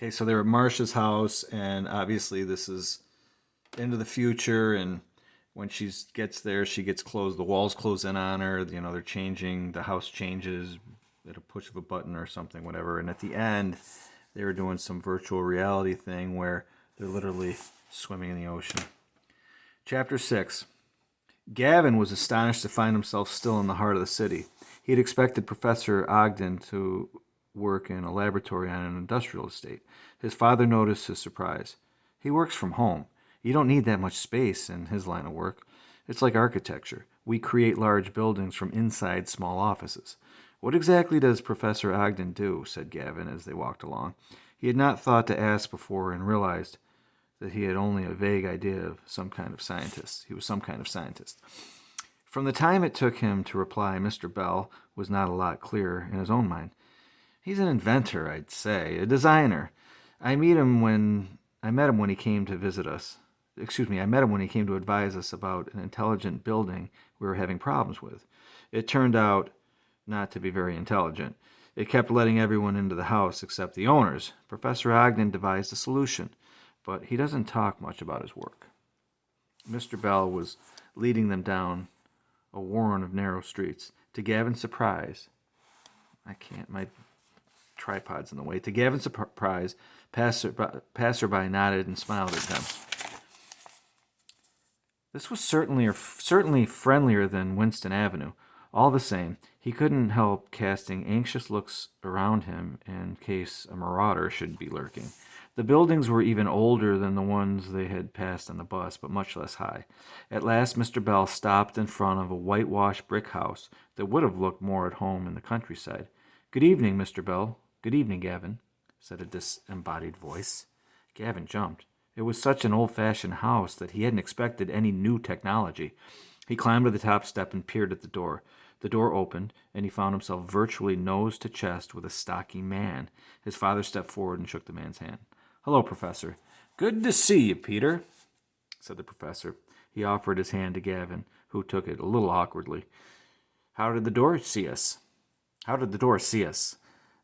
Okay, so they're at Marcia's house, and obviously this is into the future. And when she gets there, she gets closed. The walls close in on her. You know, they're changing. The house changes at a push of a button or something, whatever. And at the end, they were doing some virtual reality thing where they're literally swimming in the ocean. Chapter 6. Gavin was astonished to find himself still in the heart of the city. He had expected Professor Ogden to work in a laboratory on an industrial estate. His father noticed his surprise. He works from home. You don't need that much space in his line of work. It's like architecture. We create large buildings from inside small offices. What exactly does Professor Ogden do? Said Gavin as they walked along. He had not thought to ask before and realized that he had only a vague idea of some kind of scientist. He was some kind of scientist. From the time it took him to reply, Mr. Bell was not a lot clearer in his own mind. He's an inventor, I'd say, a designer. I met him when he came to visit us. I met him when he came to advise us about an intelligent building we were having problems with. It turned out not to be very intelligent. It kept letting everyone into the house except the owners. Professor Ogden devised a solution, but he doesn't talk much about his work. Mr. Bell was leading them down a warren of narrow streets. To Gavin's surprise, my tripod's in the way. To Gavin's surprise, passerby nodded and smiled at them. This was certainly friendlier than Winston Avenue. All the same, he couldn't help casting anxious looks around him in case a marauder should be lurking. The buildings were even older than the ones they had passed on the bus, but much less high. At last, Mr. Bell stopped in front of a whitewashed brick house that would have looked more at home in the countryside. "Good evening, Mr. Bell." "Good evening, Gavin," said a disembodied voice. Gavin jumped. It was such an old-fashioned house that he hadn't expected any new technology. He climbed to the top step and peered at the door. The door opened, and he found himself virtually nose to chest with a stocky man. His father stepped forward and shook the man's hand. "Hello, Professor." "Good to see you, Peter," said the professor. He offered his hand to Gavin, who took it a little awkwardly. How did the door see us?"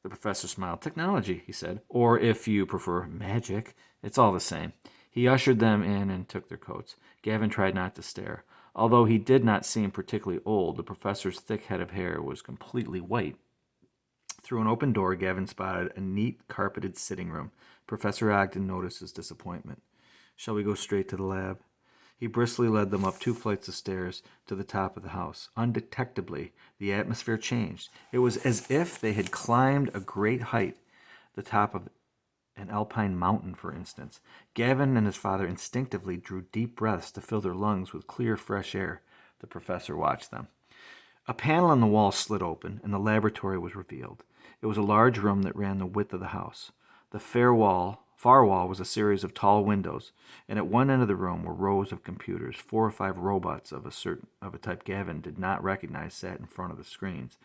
The professor smiled. "Technology," he said. "Or, if you prefer, magic. It's all the same." He ushered them in and took their coats. Gavin tried not to stare. Although he did not seem particularly old, the professor's thick head of hair was completely white. Through an open door, Gavin spotted a neat, carpeted sitting room. Professor Ogden noticed his disappointment. "Shall we go straight to the lab?" He briskly led them up 2 flights of stairs to the top of the house. Undetectably, the atmosphere changed. It was as if they had climbed a great height, the top of an alpine mountain, for instance. Gavin and his father instinctively drew deep breaths to fill their lungs with clear, fresh air. The professor watched them. A panel on the wall slid open, and the laboratory was revealed. It was a large room that ran the width of the house. The far wall was a series of tall windows, and at one end of the room were rows of computers. 4 or 5 robots of a type Gavin did not recognize sat in front of the screens.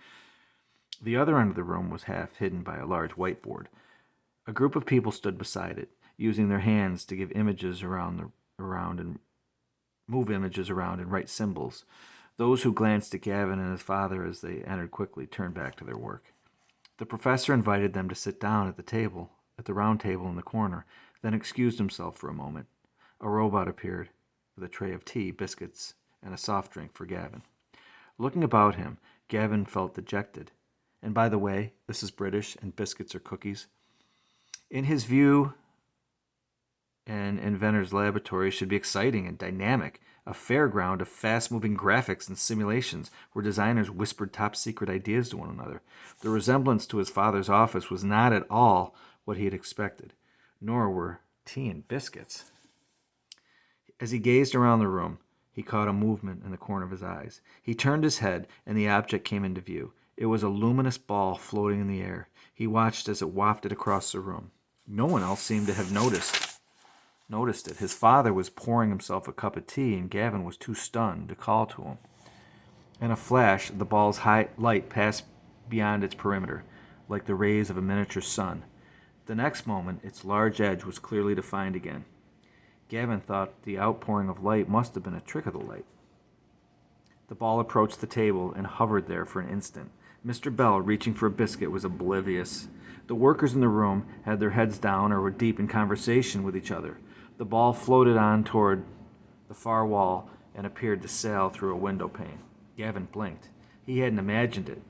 The other end of the room was half hidden by a large whiteboard. A group of people stood beside it, using their hands to give images around and move images around and write symbols. Those who glanced at Gavin and his father as they entered quickly turned back to their work. The professor invited them to sit down at the round table in the corner, then excused himself for a moment. A robot appeared with a tray of tea, biscuits, and a soft drink for Gavin. Looking about him, Gavin felt dejected. And by the way, this is British, and biscuits are cookies. In his view, an inventor's laboratory should be exciting and dynamic, a fairground of fast-moving graphics and simulations where designers whispered top-secret ideas to one another. The resemblance to his father's office was not at all what he had expected, nor were tea and biscuits. As he gazed around the room, he caught a movement in the corner of his eyes. He turned his head, and the object came into view. It was a luminous ball floating in the air. He watched as it wafted across the room. No one else seemed to have noticed it. His father was pouring himself a cup of tea, and Gavin was too stunned to call to him. In a flash, the ball's high light passed beyond its perimeter, like the rays of a miniature sun. The next moment, its large edge was clearly defined again. Gavin thought the outpouring of light must have been a trick of the light. The ball approached the table and hovered there for an instant. Mr. Bell, reaching for a biscuit, was oblivious. The workers in the room had their heads down or were deep in conversation with each other. The ball floated on toward the far wall and appeared to sail through a window pane. Gavin blinked. He hadn't imagined it.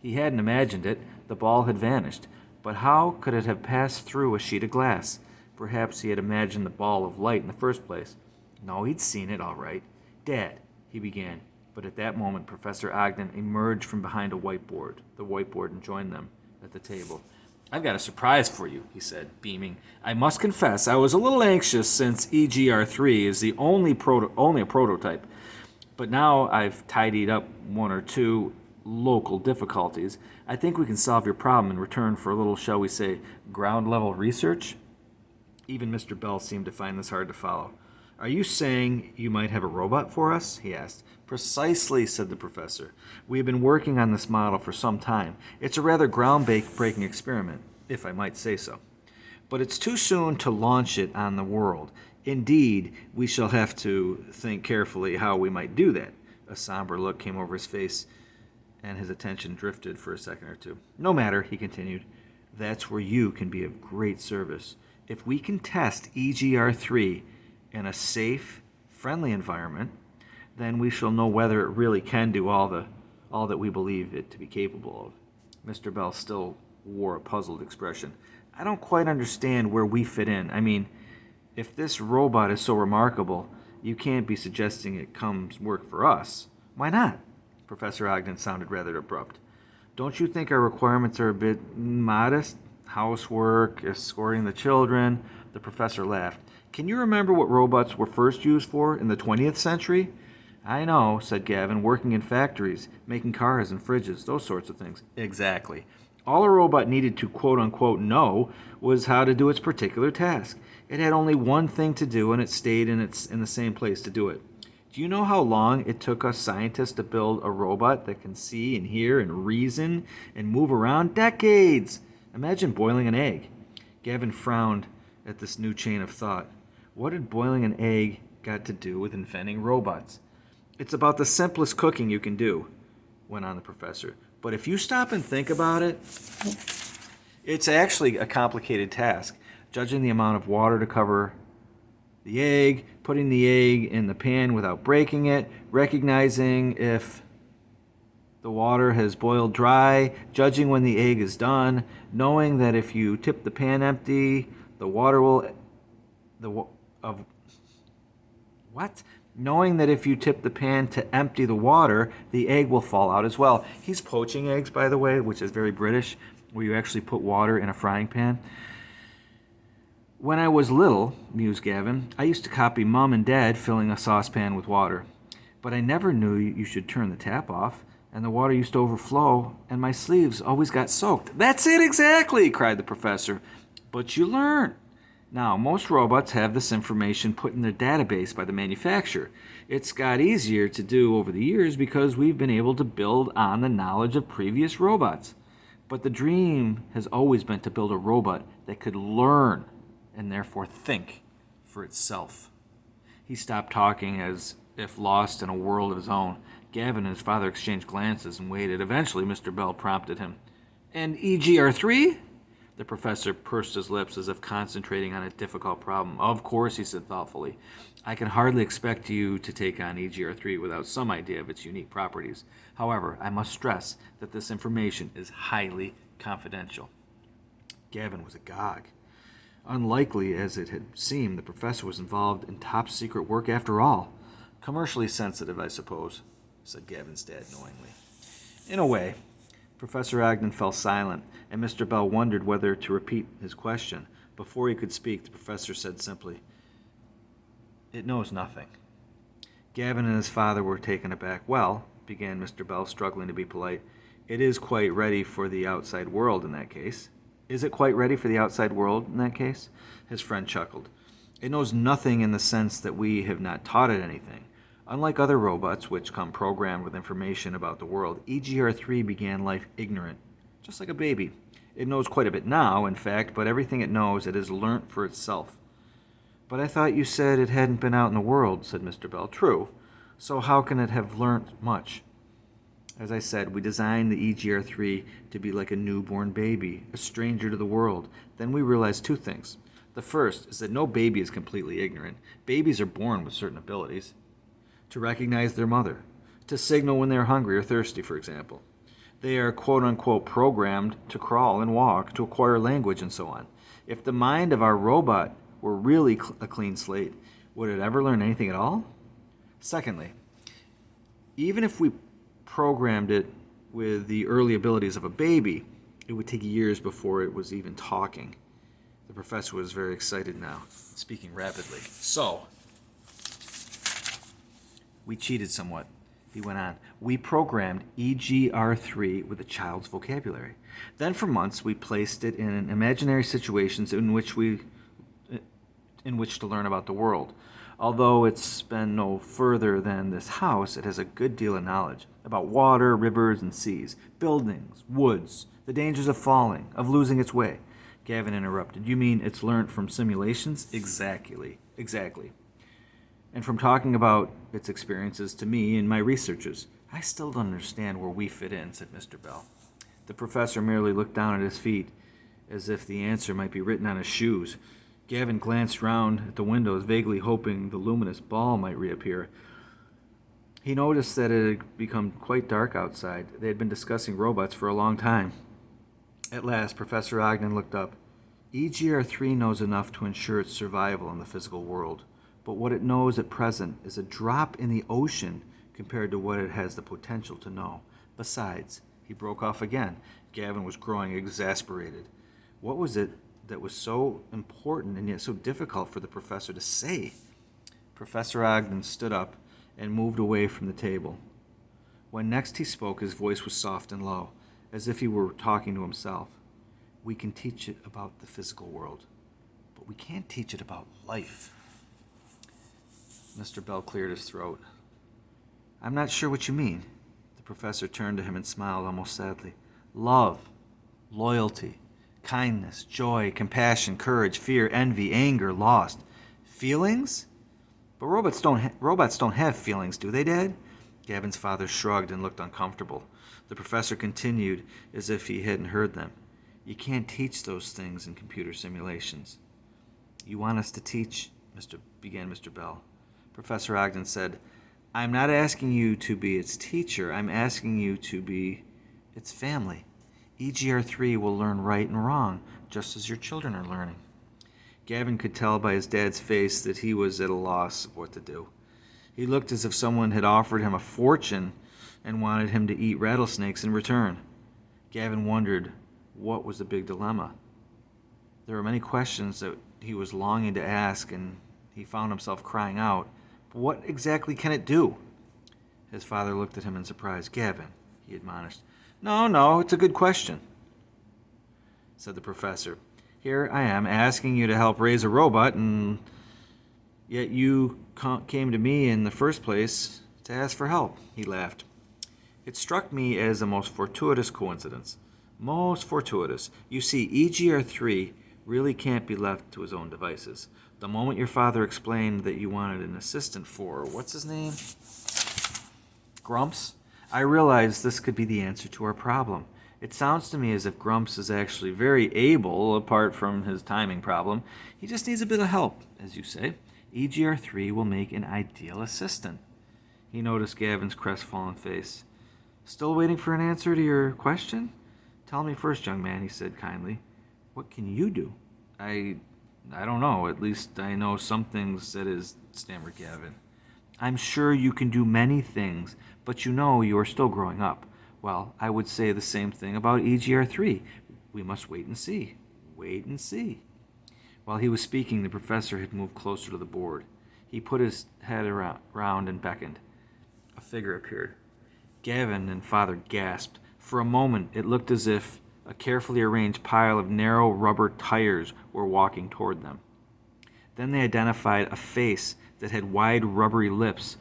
He hadn't imagined it. The ball had vanished. But how could it have passed through a sheet of glass? Perhaps he had imagined the ball of light in the first place. No, he'd seen it all right. Dad, he began. But at that moment, Professor Ogden emerged from behind the whiteboard, and joined them at the table. I've got a surprise for you, he said, beaming. I must confess, I was a little anxious since EGR3 is the only a prototype. But now I've tidied up one or two local difficulties. I think we can solve your problem in return for a little, shall we say, ground-level research? Even Mr. Bell seemed to find this hard to follow. Are you saying you might have a robot for us? He asked. Precisely, said the professor. We have been working on this model for some time. It's a rather groundbreaking experiment, if I might say so. But it's too soon to launch it on the world. Indeed, we shall have to think carefully how we might do that. A somber look came over his face, and his attention drifted for a second or two. No matter, he continued. That's where you can be of great service. If we can test EGR3 in a safe, friendly environment, then we shall know whether it really can do all that we believe it to be capable of. Mr. Bell still wore a puzzled expression. I don't quite understand where we fit in. I mean, if this robot is so remarkable, you can't be suggesting it comes work for us. Why not? Professor Ogden sounded rather abrupt. Don't you think our requirements are a bit modest? Housework, escorting the children. The professor laughed. Can you remember what robots were first used for in the 20th century? I know, said Gavin, working in factories, making cars and fridges, those sorts of things. Exactly. All a robot needed to quote-unquote know was how to do its particular task. It had only one thing to do, and it stayed in the same place to do it. Do you know how long it took us scientists to build a robot that can see and hear and reason and move around? Decades! Imagine boiling an egg. Gavin frowned at this new chain of thought. What had boiling an egg got to do with inventing robots? It's about the simplest cooking you can do, went on the professor. But if you stop and think about it, it's actually a complicated task. Judging the amount of water to cover the egg, putting the egg in the pan without breaking it, recognizing if the water has boiled dry, judging when the egg is done, knowing that if you tip the pan empty, the water will... Knowing that if you tip the pan to empty the water, the egg will fall out as well. He's poaching eggs, by the way, which is very British, where you actually put water in a frying pan. When I was little, mused Gavin, I used to copy Mom and Dad filling a saucepan with water. But I never knew you should turn the tap off, and the water used to overflow, and my sleeves always got soaked. That's it exactly, cried the professor. But you learn. Now, most robots have this information put in their database by the manufacturer. It's got easier to do over the years because we've been able to build on the knowledge of previous robots. But the dream has always been to build a robot that could learn and therefore think for itself. He stopped talking as if lost in a world of his own. Gavin and his father exchanged glances and waited. Eventually, Mr. Bell prompted him. And EGR3? The professor pursed his lips as if concentrating on a difficult problem. Of course, he said thoughtfully. I can hardly expect you to take on EGR3 without some idea of its unique properties. However, I must stress that this information is highly confidential. Gavin was agog. Unlikely as it had seemed, the professor was involved in top-secret work after all. Commercially sensitive, I suppose, said Gavin's dad knowingly. In a way. Professor Ogden fell silent, and Mr. Bell wondered whether to repeat his question. Before he could speak, the professor said simply, It knows nothing. Gavin and his father were taken aback. Well, began Mr. Bell, struggling to be polite, it is quite ready for the outside world in that case. Is it quite ready for the outside world in that case? His friend chuckled. It knows nothing in the sense that we have not taught it anything. Unlike other robots, which come programmed with information about the world, EGR3 began life ignorant, just like a baby. It knows quite a bit now, in fact, but everything it knows it has learnt for itself. But I thought you said it hadn't been out in the world, said Mr. Bell. True. So how can it have learnt much? As I said, we designed the EGR3 to be like a newborn baby, a stranger to the world. Then we realized two things. The first is that no baby is completely ignorant. Babies are born with certain abilities. To recognize their mother, to signal when they're hungry or thirsty, for example. They are quote-unquote programmed to crawl and walk, to acquire language, and so on. If the mind of our robot were really a clean slate, would it ever learn anything at all? Secondly, even if we programmed it with the early abilities of a baby, it would take years before it was even talking. The professor was very excited now, speaking rapidly. So, we cheated somewhat, he went on. We programmed EGR3 with a child's vocabulary. Then for months we placed it in imaginary situations in which to learn about the world. Although it's been no further than this house, it has a good deal of knowledge about water, rivers, and seas, buildings, woods, the dangers of falling, of losing its way. Gavin interrupted. You mean it's learned from simulations? Exactly. And from talking about its experiences to me and my researches. I still don't understand where we fit in, said Mr. Bell. The professor merely looked down at his feet, as if the answer might be written on his shoes. Gavin glanced round at the windows, vaguely hoping the luminous ball might reappear. He noticed that it had become quite dark outside. They had been discussing robots for a long time. At last, Professor Ogden looked up. EGR3 knows enough to ensure its survival in the physical world, but what it knows at present is a drop in the ocean compared to what it has the potential to know. Besides, he broke off again. Gavin was growing exasperated. What was it that was so important and yet so difficult for the professor to say? Professor Ogden stood up and moved away from the table. When next he spoke, his voice was soft and low, as if he were talking to himself. We can teach it about the physical world, but we can't teach it about life. Mr. Bell cleared his throat. I'm not sure what you mean. The professor turned to him and smiled almost sadly. Love, loyalty, kindness, joy, compassion, courage, fear, envy, anger, loss. Feelings? But robots don't have feelings, do they, Dad? Gavin's father shrugged and looked uncomfortable. The professor continued as if he hadn't heard them. You can't teach those things in computer simulations. You want us to teach, began Mr. Bell. Professor Ogden said, I'm not asking you to be its teacher. I'm asking you to be its family. EGR3 will learn right and wrong, just as your children are learning. Gavin could tell by his dad's face that he was at a loss of what to do. He looked as if someone had offered him a fortune and wanted him to eat rattlesnakes in return. Gavin wondered what was the big dilemma. There were many questions that he was longing to ask, and he found himself crying out, But what exactly can it do? His father looked at him in surprise. Gavin, he admonished. No, it's a good question, said the professor. Here I am asking you to help raise a robot, and yet you came to me in the first place to ask for help, he laughed. It struck me as a most fortuitous coincidence. Most fortuitous. You see, EGR3 really can't be left to his own devices. The moment your father explained that you wanted an assistant for, what's his name? Grumps? I realized this could be the answer to our problem. It sounds to me as if Grumps is actually very able, apart from his timing problem. He just needs a bit of help, as you say. EGR3 will make an ideal assistant. He noticed Gavin's crestfallen face. Still waiting for an answer to your question? Tell me first, young man, he said kindly. What can you do? I don't know. At least I know some things, that is, stammered Gavin. I'm sure you can do many things, but you know you are still growing up. Well, I would say the same thing about EGR3. We must wait and see. Wait and see. While he was speaking, the professor had moved closer to the board. He put his head around and beckoned. A figure appeared. Gavin and Father gasped. For a moment, it looked as if a carefully arranged pile of narrow rubber tires were walking toward them. Then they identified a face that had wide rubbery lips,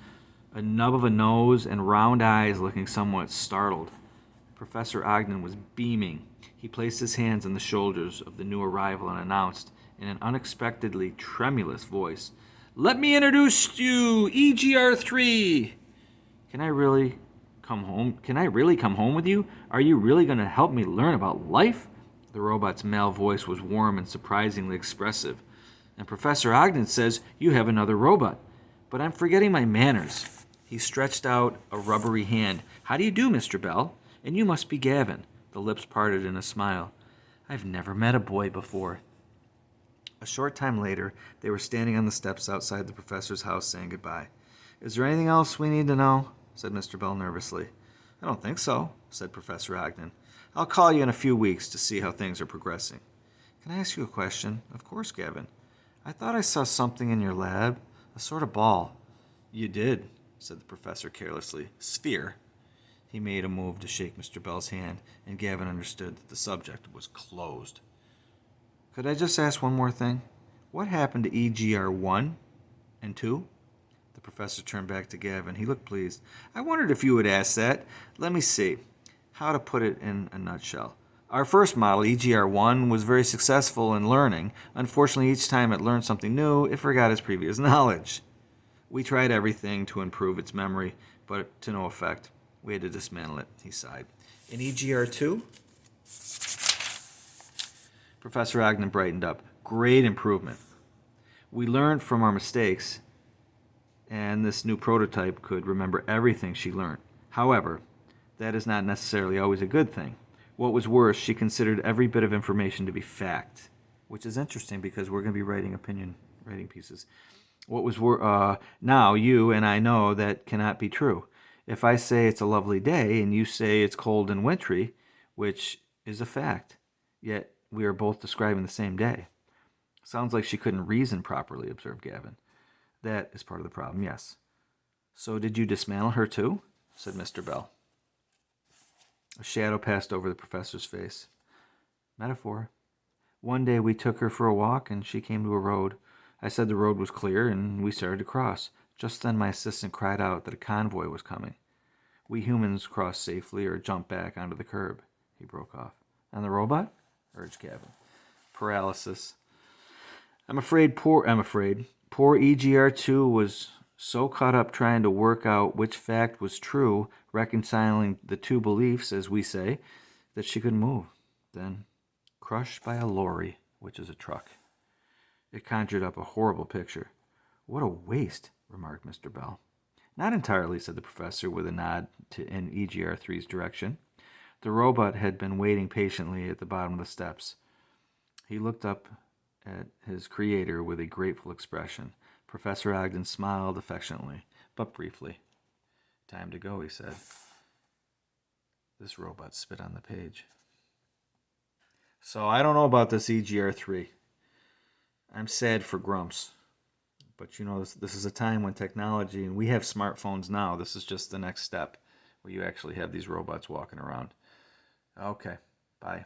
a nub of a nose, and round eyes looking somewhat startled. Professor Ogden was beaming. He placed his hands on the shoulders of the new arrival and announced, in an unexpectedly tremulous voice, Let me introduce you, EGR3! Can I really Come home? Can I really come home with you? Are you really going to help me learn about life? The robot's male voice was warm and surprisingly expressive. And Professor Ogden says you have another robot. But I'm forgetting my manners. He stretched out a rubbery hand. How do you do, Mr. Bell? And you must be Gavin. The lips parted in a smile. I've never met a boy before. A short time later, they were standing on the steps outside the professor's house saying goodbye. Is there anything else we need to know? Said Mr. Bell nervously. I don't think so, said Professor Ogden. I'll call you in a few weeks to see how things are progressing. Can I ask you a question? Of course, Gavin. I thought I saw something in your lab, a sort of ball. You did, said the professor carelessly. Sphere. He made a move to shake Mr. Bell's hand, and Gavin understood that the subject was closed. Could I just ask one more thing? What happened to EGR 1 and 2? The professor turned back to Gavin. He looked pleased. I wondered if you would ask that. Let me see. How to put it in a nutshell. Our first model, EGR1, was very successful in learning. Unfortunately, each time it learned something new, it forgot its previous knowledge. We tried everything to improve its memory, but to no effect. We had to dismantle it, he sighed. In EGR2? Professor Ogden brightened up. Great improvement. We learned from our mistakes, and this new prototype could remember everything she learned. However, that is not necessarily always a good thing. What was worse, she considered every bit of information to be fact, which is interesting because we're going to be writing writing pieces. What was now you and I know that cannot be true. If I say it's a lovely day and you say it's cold and wintry, which is a fact, yet we are both describing the same day. Sounds like she couldn't reason properly, observed Gavin. That is part of the problem, yes. So did you dismantle her too? Said Mr. Bell. A shadow passed over the professor's face. Metaphor. One day we took her for a walk and she came to a road. I said the road was clear and we started to cross. Just then my assistant cried out that a convoy was coming. We humans crossed safely or jumped back onto the curb. He broke off. And the robot? Urged Gavin. Paralysis. I'm afraid poor EGR2 was so caught up trying to work out which fact was true, reconciling the two beliefs, as we say, that she couldn't move. Then, crushed by a lorry, which is a truck. It conjured up a horrible picture. What a waste, remarked Mr. Bell. Not entirely, said the professor with a nod in EGR3's direction. The robot had been waiting patiently at the bottom of the steps. He looked up at his creator with a grateful expression. Professor Ogden smiled affectionately, but briefly. Time to go, he said. This robot spit on the page. So I don't know about this EGR3. I'm sad for Grumps. But you know, this is a time when technology, and we have smartphones now. This is just the next step where you actually have these robots walking around. Okay, bye.